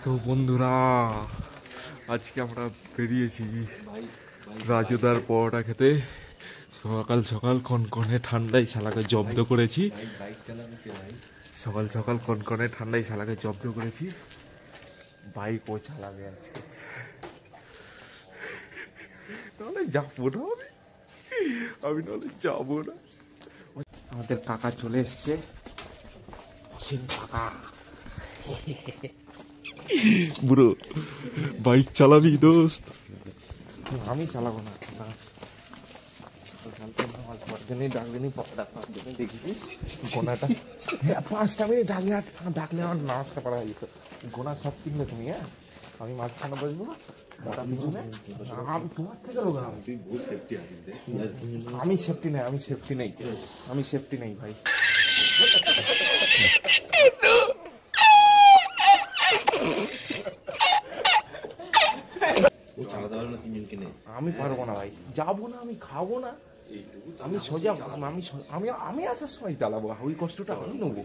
তো বন্ধুরা আজকে আমরা বেরিয়েছি রাজুদার পরোটা খেতে। সকাল সকাল কনকনে ঠান্ডায় শালাকে জব্দ করেছি। সকাল সকাল কনকনে ঠান্ডায় শালাকে জব্দ করেছি। বাইক ও চালাবে আজকে, নাহলে যাবো না আমি নাহলে যাবো না। আমাদের কাকা চলে এসছে, অসীম কাকা। বুড়ো বাইক চালাবি দোস্ত? আমি চালাবো না। পাঁচটা মিনিট ডাকলে আমার নাচটা পারা যেত। গোনা সব কিনলে তুমি, হ্যাঁ আমি মাঝখানে বসবো, তোমার থেকে আমি সেফটি নেই, আমি সেফটি নেই, আমি সেফটি নেই ভাই। আমি পারবো না ভাই, যাবো না, আমি খাবো না, আমি সোজা আমি আমি আসার সময় চালাবো। ওই কষ্টটা আমি নেবো।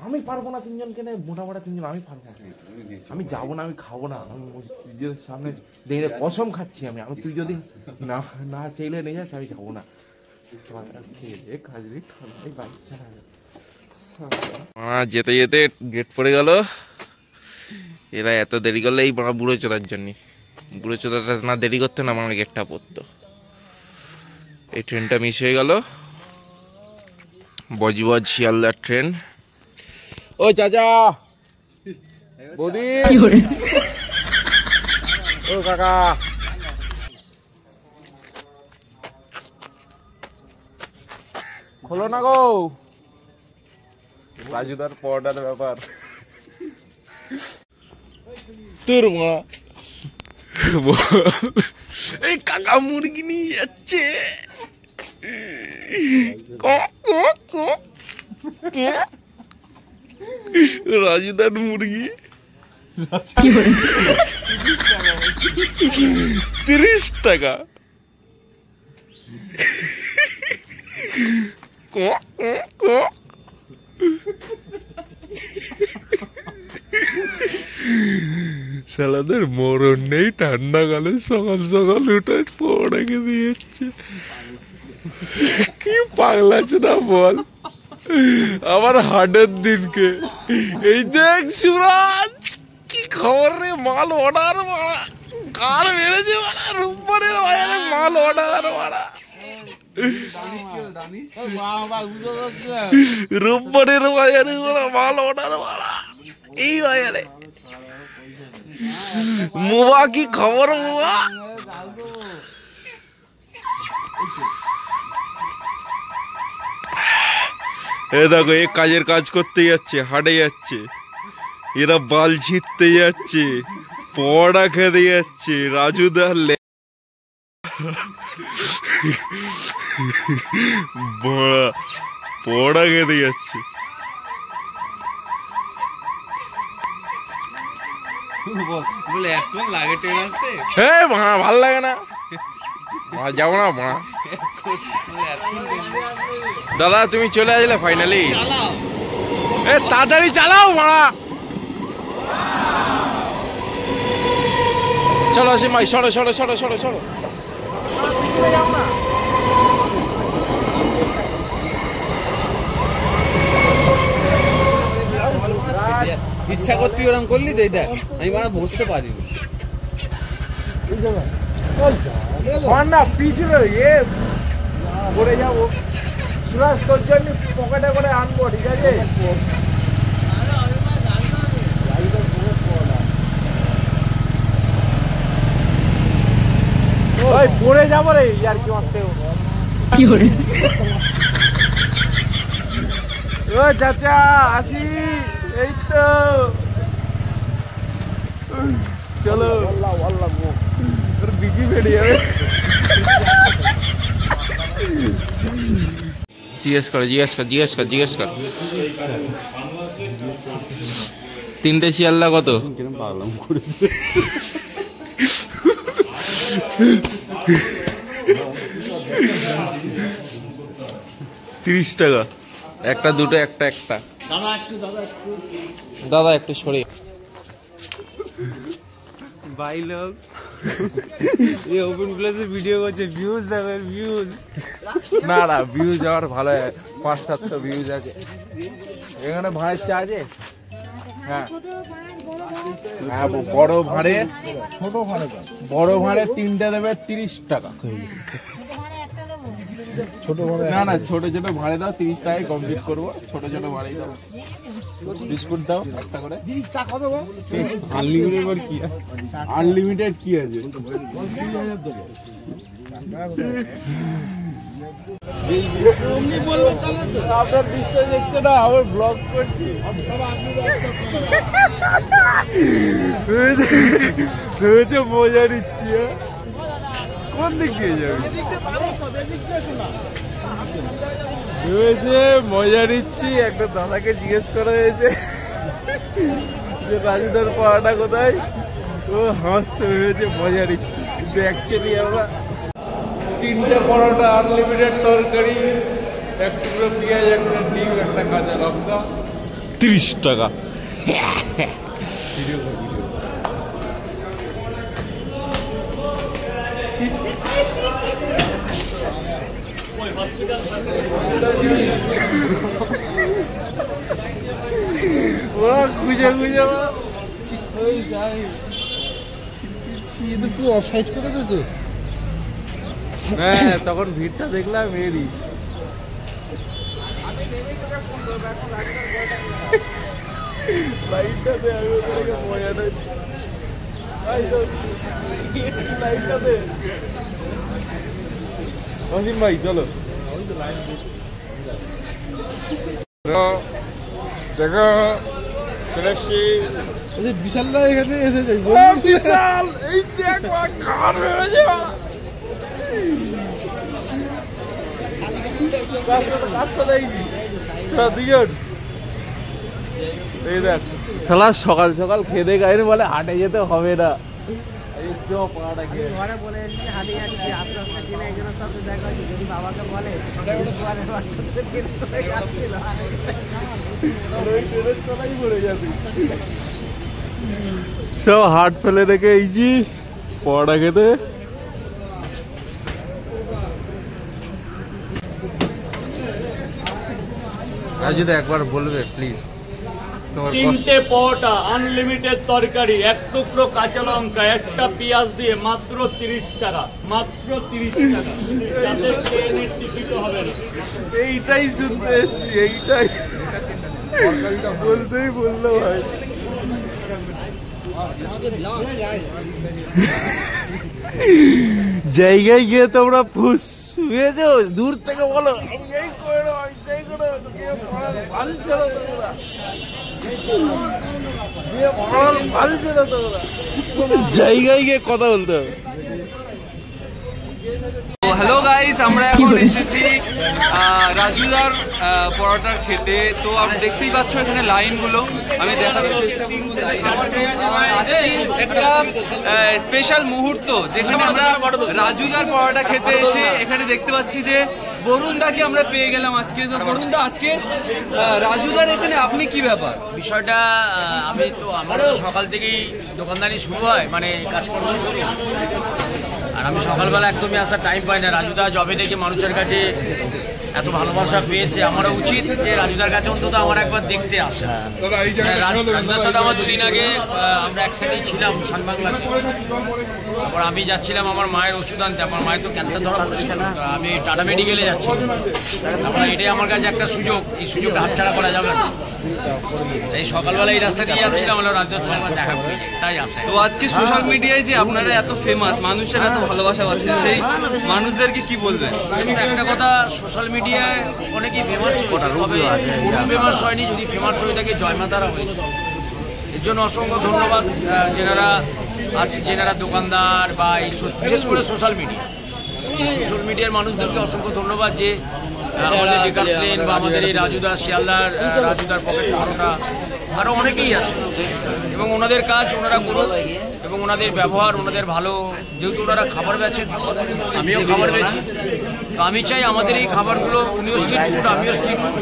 আমি পারবো না, তিনজনকে নেই, মোটামোটা তিনজন, আমি পারবো না। আমি যাবো না, আমি খাবো না। আমি নিজের সামনে দেখে কসম খাচ্ছি আমি, আমি তুই যদি না না চাইলে নিয়ে যাস আমি যাবো না। যেতে যেতে গেট পড়ে গেল। এরা এত দেরি করলে এই বুড়ো চোদার জন্য, বুড়ো চোদাটা না দেরি করতে না আমার গেটটা পড়তো। এই ট্রেনটা মিস হয়ে গেল, বজবজ শিয়ালদার ট্রেন। ও চাচা, বৌদি, ও কাকা, খোলো না গো। রাজুদার পরোটার ব্যাপার তোর মা। এই কাকা মুরগি নিয়ে যাচ্ছে। রাজুদার মুরগি 30 টাকা। শালাদের মরণ নেই, ঠান্ডা কালে সকাল সকাল উঠে পরোটা খেতে যাচ্ছে। কি পাগলা আছে না বল। আমার হাটের দিনকে এই দেখ সুরাজ, কি খবর রে, মাল অর্ডার মারা, কার বেড়েছে মারা, রূপবারের বাজারে মাল অর্ডার মারা, রূপবারের বাজারে মাল অর্ডার মারা। এই বাজারে মুবা, কি খবর মুবা? এ দেখো, এ কাজের কাজ করতে যাচ্ছে, হাটে যাচ্ছে, এরা বাল ছিঁড়তে যাচ্ছে, পড়া খেতে যাচ্ছে। রাজুদার পড়া খেতে যাচ্ছে। ভাল লাগে না, যাবো না মা। দাদা তুমি চলে আসলে ফাইনালি, এ তাড়াতাড়ি চালাও মারা। চলো আসি মাই, সরো সরো সরো সরো সরো। ইচ্ছা করতে ওরকম করলি তো, দেখ আমি মানে বসতে পারিনি। পড়ে যাবো, সুরাজ তোর জন্য পকেটে করে আনবো, ঠিক আছে? পড়ে যাবো রে, আর কি মারতে। ও চাচা আসি, এই তো চলো। বিজি বেড়ে যাবে। জিজ্ঞেস কর, জিজ্ঞেস কর, জিজ্ঞেস কর, জিজ্ঞেস কর। 3টে শিয়ালদা কত? 30 টাকা। একটা দুটো, একটা একটা। দাদা একটু সরে। भाई लोग ये ओपन प्लेসে ভিডিও করছে, ভিউজ দেবে ভিউজ। না না ভিউজ আমার ভালো 500-700 ভিউজ আছে। এখানে ভাড়ের চা আছে? হ্যাঁ হ্যাঁ বড় ভাড়ে, বড় ভাড়ে 3টে দেবে 30 টাকা। না না ছোট ছোট ভাড়ে দাও, 30 টাকায় কমপ্লিট করবো। ছোট ছোট ভাড়াই দাও। বিস্কুট দাও একটা করে। আনলিমিটেড কি আনলিমিটেড কি আছে? আপনার বিশ্বাস হচ্ছে না, আমার ব্লগ করছি। মজা নিচ্ছি। কোন দিক দিয়ে যাবে? মজা নিচ্ছি। একটা দাদাকে জিজ্ঞেস করা হয়েছে যে রাজুদার পাড়াটা কোথায়, ও হাসছে, হয়েছে মজা নিচ্ছি। কিন্তু অ্যাকচুয়ালি আমরা 3টে পরোটা, আনলিমিটেড তরকারি, এক টুকরো পেঁয়াজ, একটা ডিম, একটা কাঁচা লঙ্কা, 30 টাকা। ওরা খুঁজে খুঁজে অফসাইড করে দিয়েছে। হ্যাঁ তখন ভিড়টা দেখলাম এরই। অসীম ভাই চলো দেখো চলে এসছি। বিশালরা এখানে এসেছে। বিশাল এই দেখ কার হয়েছে। শালা সকাল সকাল খেতে গাইনি বলে হাটে যেতে হবে না। ঘরে বলে এসেছি হাটে যাচ্ছি, আস্তে আস্তে কিনে একজনের সাথে দেখা হয়েছে, যদি বাবাকে বলে সব হাট ফেলে রেখে এইছি পরোটা খেতে। রাজুদা একবার বলবে প্লিজ। 3টে পরোটা, আনলিমিটেড তরকারি, এক টুকরো কাঁচা লঙ্কা, একটা পেঁয়াজ দিয়ে মাত্র 30 টাকা, মাত্র 30 টাকা। যাতে ট্রেনের টিকিটও হবে না। এইটাই শুনতে এসছি, এইটাই বলতেই বললো ভাই। জায়গায় গিয়ে তোমরা ফুস শুয়েছো, দূর থেকে বলো জায়গায় গিয়ে কথা বলতে হবে। হ্যালো গাইস, আমরা এখন এসেছি রাজুদার পরোটার খেতে। তো আপনি দেখতেই পাচ্ছ এখানে লাইনগুলো, আমি দেখানোর চেষ্টা করবো। একটা স্পেশাল মুহূর্ত যেখানে আমরা রাজুদার পরোটা খেতে এসে এখানে দেখতে পাচ্ছি যে বরুণদাকে আমরা পেয়ে গেলাম আজকে। তো বরুণদা, আজকে রাজুদার এখানে আপনি কি ব্যাপার? বিষয়টা আমি তো আমার সকাল থেকেই দোকানদারি শুরু হয়, মানে কাজকর্ম শুরু, আর আমি সকালবেলা একদমই আসার টাইম পাই না। রাজুদা জবে থেকে মানুষের কাছে এত ভালোবাসা পেয়েছে, আমারও উচিত যে রাজুদার কাছে অন্তত আমার একবার দেখতে আসা। রাজুদার সাথে আমার 2 দিন আগে আমরা একসাথেই ছিলাম শানবাংলাতে। তারপর আমি যাচ্ছিলাম আমার মায়ের ওষুধ আনতে, আমার মায়ের তো ক্যান্সার ধরা পড়েছে না, আমি টাটা মেডিকেলে যাচ্ছি। তারপরে এটাই আমার কাছে একটা সুযোগ, এই সুযোগটা হাতছাড়া করা যাবে না। এই সকালবেলা এই রাস্তা দিয়ে যাচ্ছিলাম, আমরা রাজুদার সাথে একবার দেখা করি, তাই আসে। তো আজকে সোশ্যাল মিডিয়ায় যে আপনারা এত ফেমাস, মানুষের এত ভালোবাসা পাচ্ছেন, সেই মানুষদেরকে কি বলবেন? একটা কথা, সোশ্যাল মিডিয়ায় অনেকেই ফেমাস হয়েছে, তবে ফেমাস হয়নি। যদি ফেমাস হয়ে থাকে জয়মাতারা হয়েছে। এর জন্য অসংখ্য ধন্যবাদ যেনারা দোকানদার বা এই বিশেষ করে সোশ্যাল মিডিয়ার মানুষদেরকে অসংখ্য ধন্যবাদ যে আমাদের বেকারস লেন বা আমাদের এই রাজুদার শিয়ালদার রাজুদার পকেট পরোটা আরও অনেকেই আছে, এবং ওনাদের কাজ ওনারা করুন, এবং ওনাদের ব্যবহার ওনাদের ভালো। যেহেতু ওনারা খাবার বেচেন, আমিও খাবার বেচি, তো আমি চাই আমাদের এই খাবারগুলো, উনিও স্ট্রিট ফুড আমিও স্ট্রিট ফুড,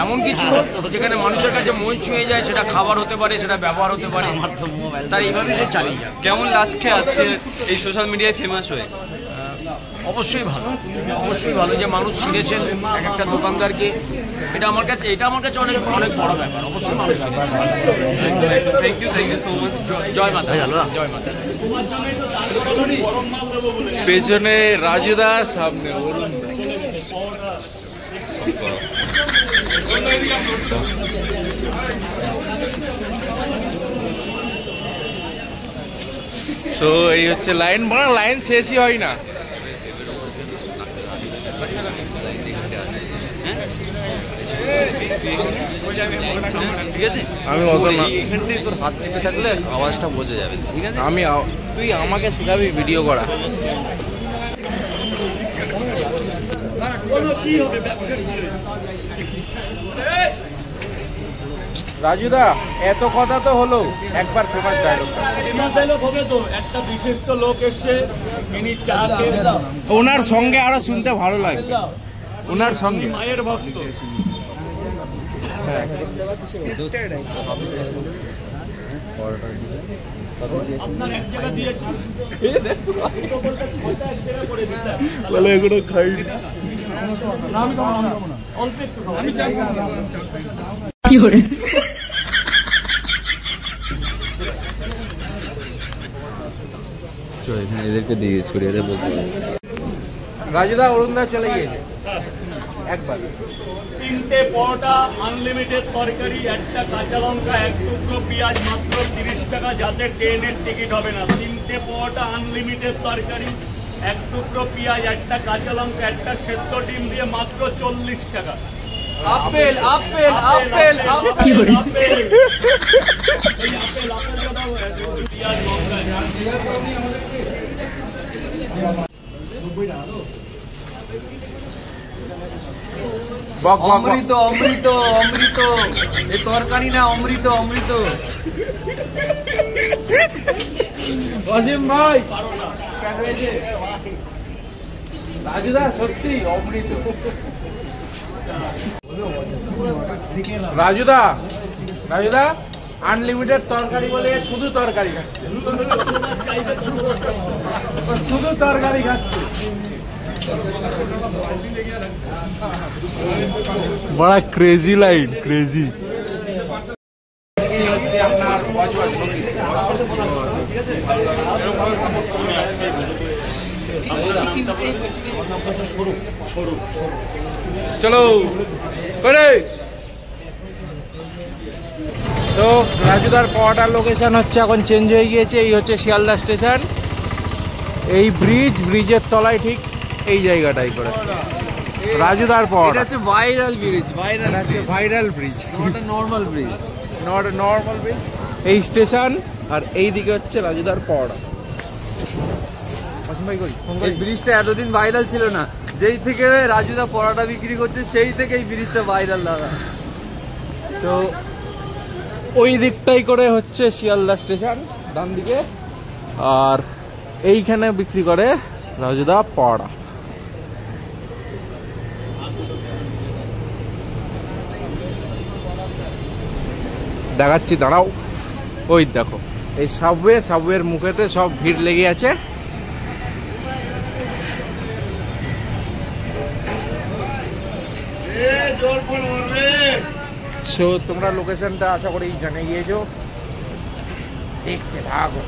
এমন কিছু যেখানে মানুষের কাছে মন ছুঁয়ে যায়, সেটা খাবার হতে পারে, সেটা ব্যবহার হতে পারে, তার এইভাবে সে চালিয়ে যায়। কেমন লাগছে আজকে এই সোশ্যাল মিডিয়ায় ফেমাস হয়ে? অবশ্যই ভালো, অবশ্যই ভালো যে মানুষ চিনেছেন এক একটা দোকানদারকে। এটা আমার কাছে অনেক অনেক বড় ব্যাপার। অবশ্যই মানুষ থ্যাংক ইউ সো মাচ। জয় মাতা, জয় মাতা। পেছনে রাজুদা, সামনে অরুণ। সো এই হচ্ছে লাইন, বড় লাইন শেষই হয় না। আমি অত না, এখান থেকে তোর হাত চেপে থাকলে আওয়াজটা বোঝা যাবে, ঠিক আছে? তুই আমাকে শেখাবি ভিডিও করা। রাজুদা, এত কথা তো হলো, একবার ফেমাস ডায়লগ হবে তো। একটা বিশিষ্ট লোক এসছে, ইনি চা খেয়ে দাও, ওনার সঙ্গে আরো শুনতে ভালো লাগে, ওনার সঙ্গে। মায়ের ভক্ত। আপনার এক জায়গা দিয়েছি, বলে এগুলো খাই আমি তো অল্প একটু আমি এদেরকে দিয়ে ছড়িয়ে বলতে রাজুদা, অরুণদা চলে গিয়েছে একবার। 3টে পরোটা, আনলিমিটেড তরকারি, একটা কাঁচা লঙ্কা, এক টুকরো পেঁয়াজ, মাত্র 30 টাকা, যাতে ট্রেনের টিকিট হবে না। 3টে পরোটা, আনলিমিটেড তরকারি, এক টুকরো পেঁয়াজ, একটা কাঁচা লঙ্কা, একটা সেদ্ধ ডিম দিয়ে মাত্র 40 টাকা। আপেল আপেল আপেল কি করে আপেল? এই আপেল দাও, পেঁয়াজ লঙ্কা। অমৃত অমৃত অমৃত, এই তরকারি না, অমৃত অমৃত। অসীম ভাই, রাজুদা সত্যি অমৃত। রাজুদা, রাজুদা আনলিমিটেড তরকারি বলে শুধু তরকারি খাচ্ছে, শুধু তরকারি খাচ্ছে। বড় ক্রেজি লাইন, ক্রেজি। হচ্ছে আপনার চলো করে। তো রাজুদার পাওয়াটার লোকেশন হচ্ছে এখন চেঞ্জ হয়ে গিয়েছে। এই হচ্ছে শিয়ালদা স্টেশন, এই ব্রিজের তলায় ঠিক এই জায়গাটাই করে রাজুদার পাওয়াটা। এটা হচ্ছে viral bridge, viral bridge, not a normal bridge, not a normal bridge. এই স্টেশন আর এই দিকে হচ্ছে রাজুদার পাওয়াটা। এই ব্রিজটা এতদিন ভাইরাল ছিল না, যেই থেকে রাজুদা পরোটা বিক্রি করছে সেই থেকে এই ব্রিজটা ভাইরাল দাদা। তো ওই দিকটাই করে হচ্ছে শিয়ালদা স্টেশন ডান দিকে, আর এইখানে বিক্রি করে রাজুদা পরোটা। দেখাচ্ছি, দাঁড়াও। ওই দেখো এই সাবওয়ের মুখেতে সব ভিড় লেগে আছে। সো তোমরা লোকেশনটা আশা করি জেনে গিয়েছো, দেখতে থাকো।